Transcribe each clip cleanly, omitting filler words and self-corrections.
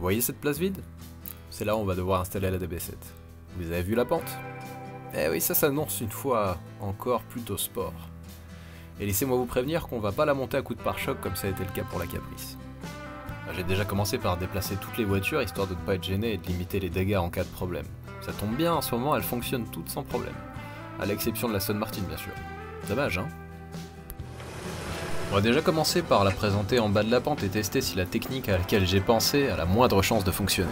voyez cette place vide? C'est là où on va devoir installer la DB7. Vous avez vu la pente? Eh oui, ça s'annonce une fois encore plutôt sport. Et laissez-moi vous prévenir qu'on va pas la monter à coups de pare-choc comme ça a été le cas pour la Caprice. J'ai déjà commencé par déplacer toutes les voitures histoire de ne pas être gêné et de limiter les dégâts en cas de problème. Ça tombe bien, en ce moment elles fonctionnent toutes sans problème. À l'exception de la Aston Martin bien sûr. Dommage hein. On va déjà commencer par la présenter en bas de la pente et tester si la technique à laquelle j'ai pensé a la moindre chance de fonctionner.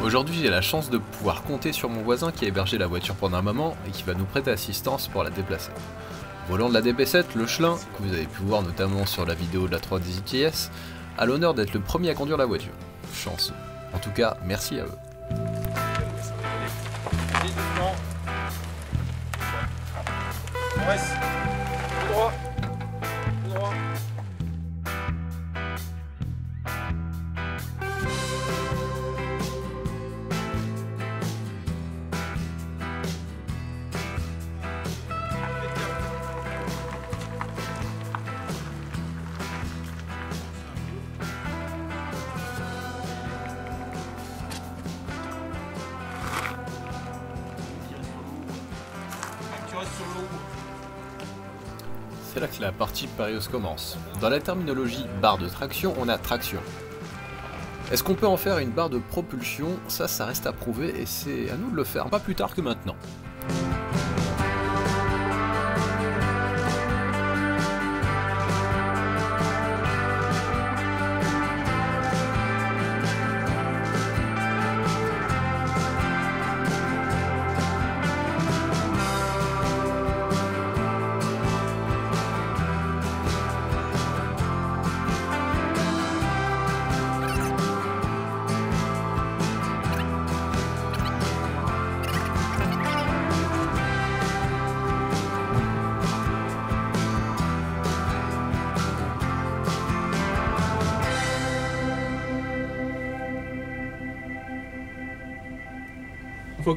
Aujourd'hui j'ai la chance de pouvoir compter sur mon voisin qui a hébergé la voiture pendant un moment et qui va nous prêter assistance pour la déplacer. Volant de la DB7, le Chelin, que vous avez pu voir notamment sur la vidéo de la 318S, a l'honneur d'être le premier à conduire la voiture. Chanceux. En tout cas, merci à eux. Tout droit. Tout droit. C'est là que la partie périlleuse commence. Dans la terminologie barre de traction, on a traction. Est-ce qu'on peut en faire une barre de propulsion? Ça reste à prouver et c'est à nous de le faire, pas plus tard que maintenant.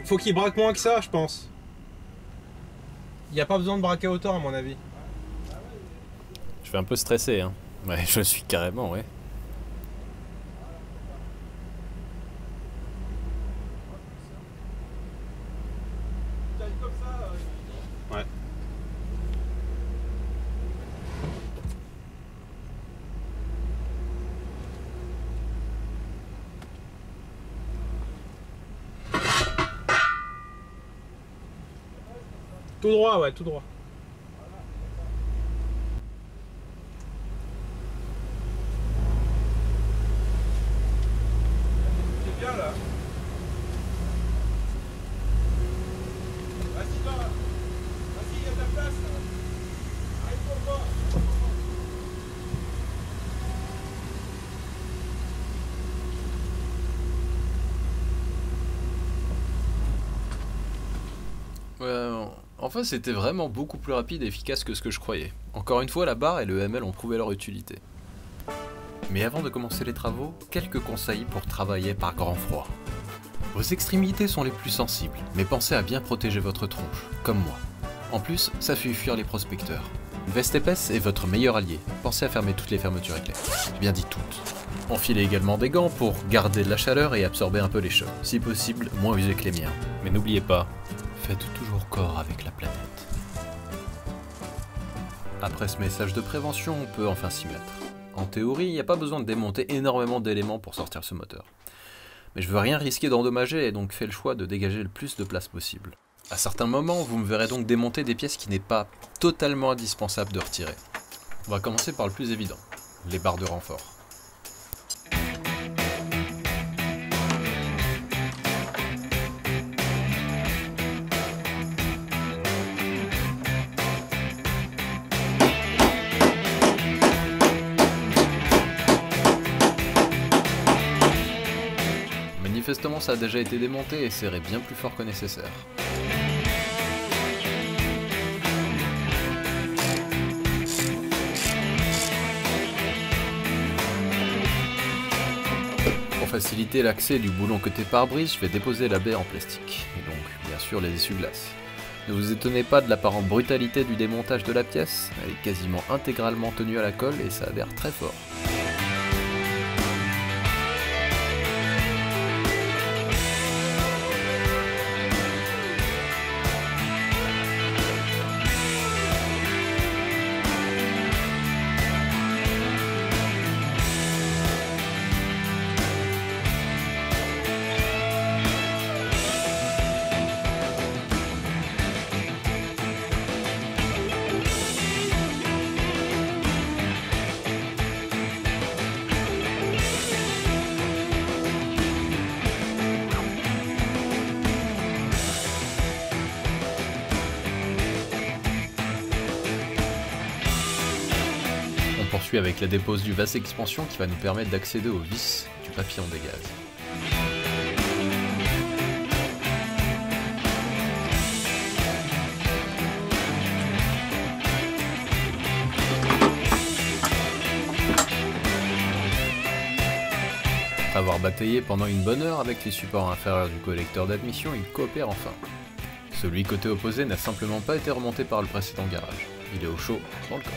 Faut qu'il braque moins que ça, je pense. Il n'y a pas besoin de braquer autant, à mon avis. Je suis un peu stressé, hein. Ouais, je suis carrément, ouais. Ouais. Tout droit, ouais, tout droit. C'est bien là. Vas-y, toi. Vas-y, il y a de la place. Arrête pour moi. Enfin, c'était vraiment beaucoup plus rapide et efficace que ce que je croyais. Encore une fois, la barre et le ML ont prouvé leur utilité. Mais avant de commencer les travaux, quelques conseils pour travailler par grand froid. Vos extrémités sont les plus sensibles, mais pensez à bien protéger votre tronche, comme moi. En plus, ça fait fuir les prospecteurs. Une veste épaisse est votre meilleur allié. Pensez à fermer toutes les fermetures éclairs. J'ai bien dit toutes. Enfilez également des gants pour garder de la chaleur et absorber un peu les chocs. Si possible, moins usés que les miens. Mais n'oubliez pas, faites toujours corps avec la planète. Après ce message de prévention, on peut enfin s'y mettre. En théorie, il n'y a pas besoin de démonter énormément d'éléments pour sortir ce moteur. Mais je veux rien risquer d'endommager et donc fais le choix de dégager le plus de place possible. À certains moments, vous me verrez donc démonter des pièces qui n'est pas totalement indispensable de retirer. On va commencer par le plus évident, les barres de renfort. Manifestement ça a déjà été démonté et serré bien plus fort que nécessaire. Pour faciliter l'accès du boulon côté pare-brise, je vais déposer la baie en plastique, et donc bien sûr les essuie-glaces. Ne vous étonnez pas de l'apparente brutalité du démontage de la pièce, elle est quasiment intégralement tenue à la colle et ça adhère très fort. poursuit avec la dépose du vase expansion qui va nous permettre d'accéder aux vis du papillon des gaz. Après avoir bataillé pendant une bonne heure avec les supports inférieurs du collecteur d'admission, il coopère enfin. Celui côté opposé n'a simplement pas été remonté par le précédent garage. Il est au chaud dans le coffre.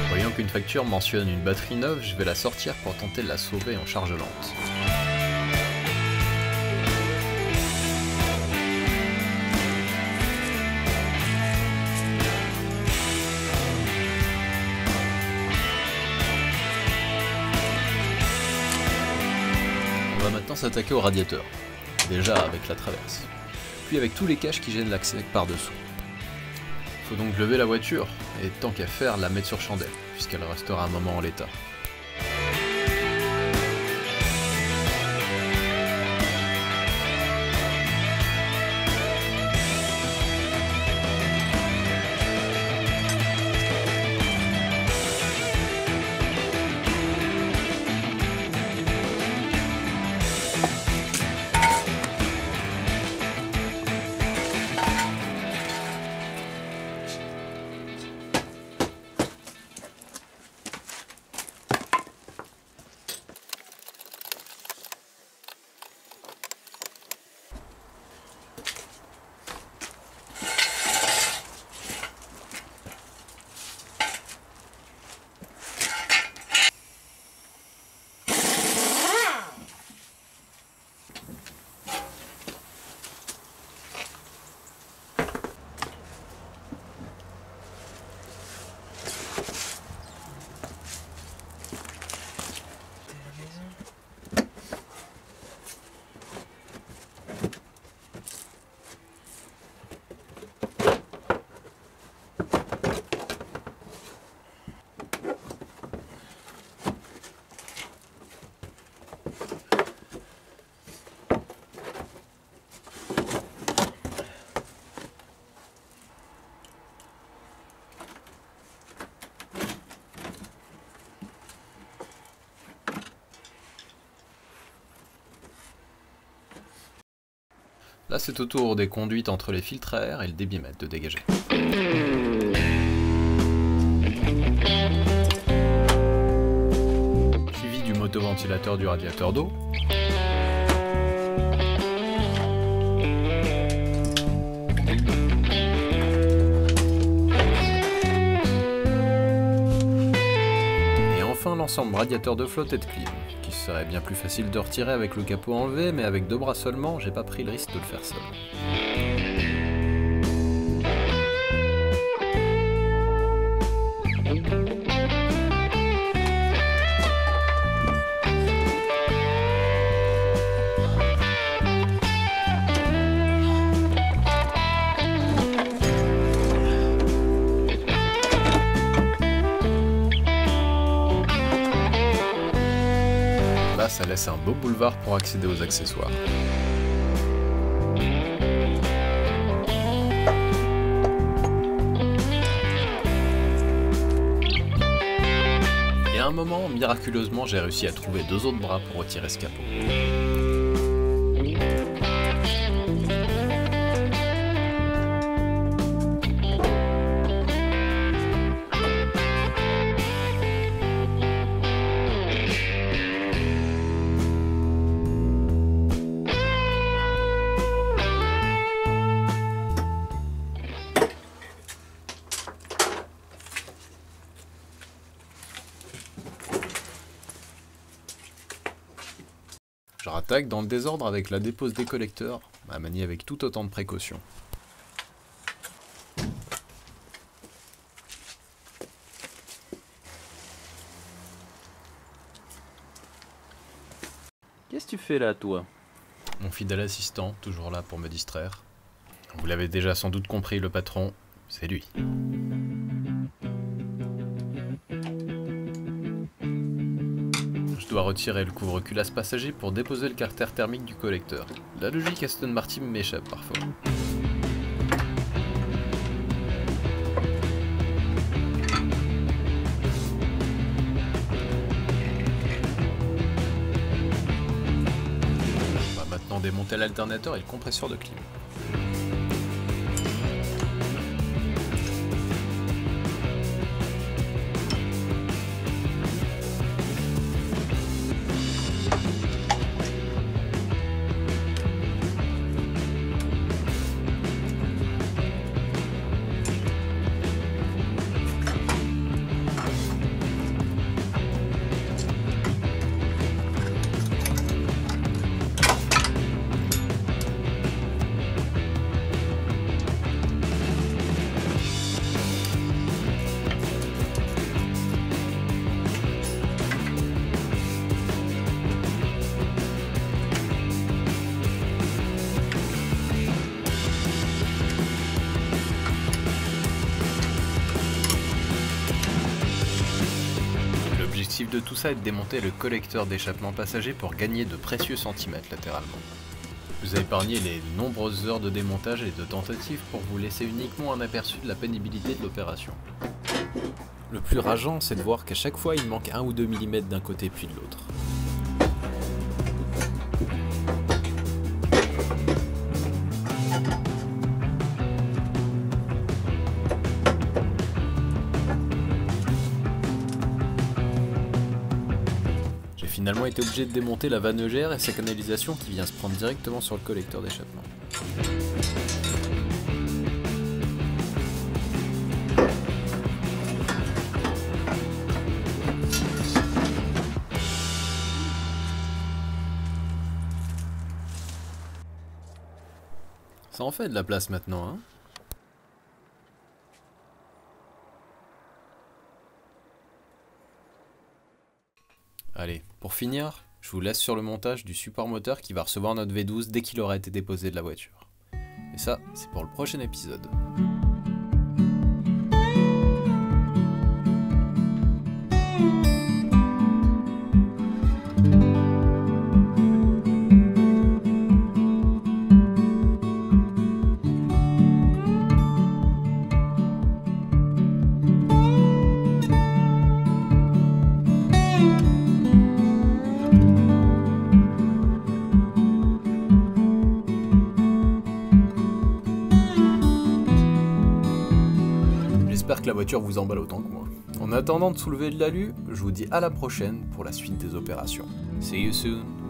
Voyant qu'une facture mentionne une batterie neuve, je vais la sortir pour tenter de la sauver en charge lente. On va maintenant s'attaquer au radiateur, déjà avec la traverse, puis avec tous les caches qui gênent l'accès par-dessous. Faut donc lever la voiture, et tant qu'à faire, la mettre sur chandelle, puisqu'elle restera un moment en l'état. Là, c'est au tour des conduites entre les filtres à air et le débitmètre de dégager. Suivi du motoventilateur du radiateur d'eau. Et enfin l'ensemble radiateur de flotte et de clim, qui serait bien plus facile de retirer avec le capot enlevé, mais avec 2 bras seulement, j'ai pas pris le risque de le faire seul. Là, ça laisse un beau boulevard pour accéder aux accessoires. Et à un moment, miraculeusement, j'ai réussi à trouver 2 autres bras pour retirer ce capot. Je rattaque dans le désordre avec la dépose des collecteurs, à manier avec tout autant de précaution. Qu'est-ce que tu fais là, toi? Mon fidèle assistant, toujours là pour me distraire. Vous l'avez déjà sans doute compris, le patron, c'est lui. Je dois retirer le couvre-culasse passager pour déposer le carter thermique du collecteur. La logique Aston Martin m'échappe parfois. démonter l'alternateur et le compresseur de clim. L'objectif de tout ça est de démonter le collecteur d'échappement passager pour gagner de précieux centimètres latéralement. Vous a épargné les nombreuses heures de démontage et de tentatives pour vous laisser uniquement un aperçu de la pénibilité de l'opération. Le plus rageant, c'est de voir qu'à chaque fois il manque 1 ou 2 mm d'un côté puis de l'autre. J'ai finalement été obligé de démonter la vanneugère et sa canalisation qui vient se prendre directement sur le collecteur d'échappement. Ça en fait de la place maintenant, hein? Allez, pour finir, je vous laisse sur le montage du support moteur qui va recevoir notre V12 dès qu'il aura été déposé de la voiture. Et ça, c'est pour le prochain épisode. J'espère que la voiture vous emballe autant que moi. En attendant de soulever de l'alu, je vous dis à la prochaine pour la suite des opérations. See you soon!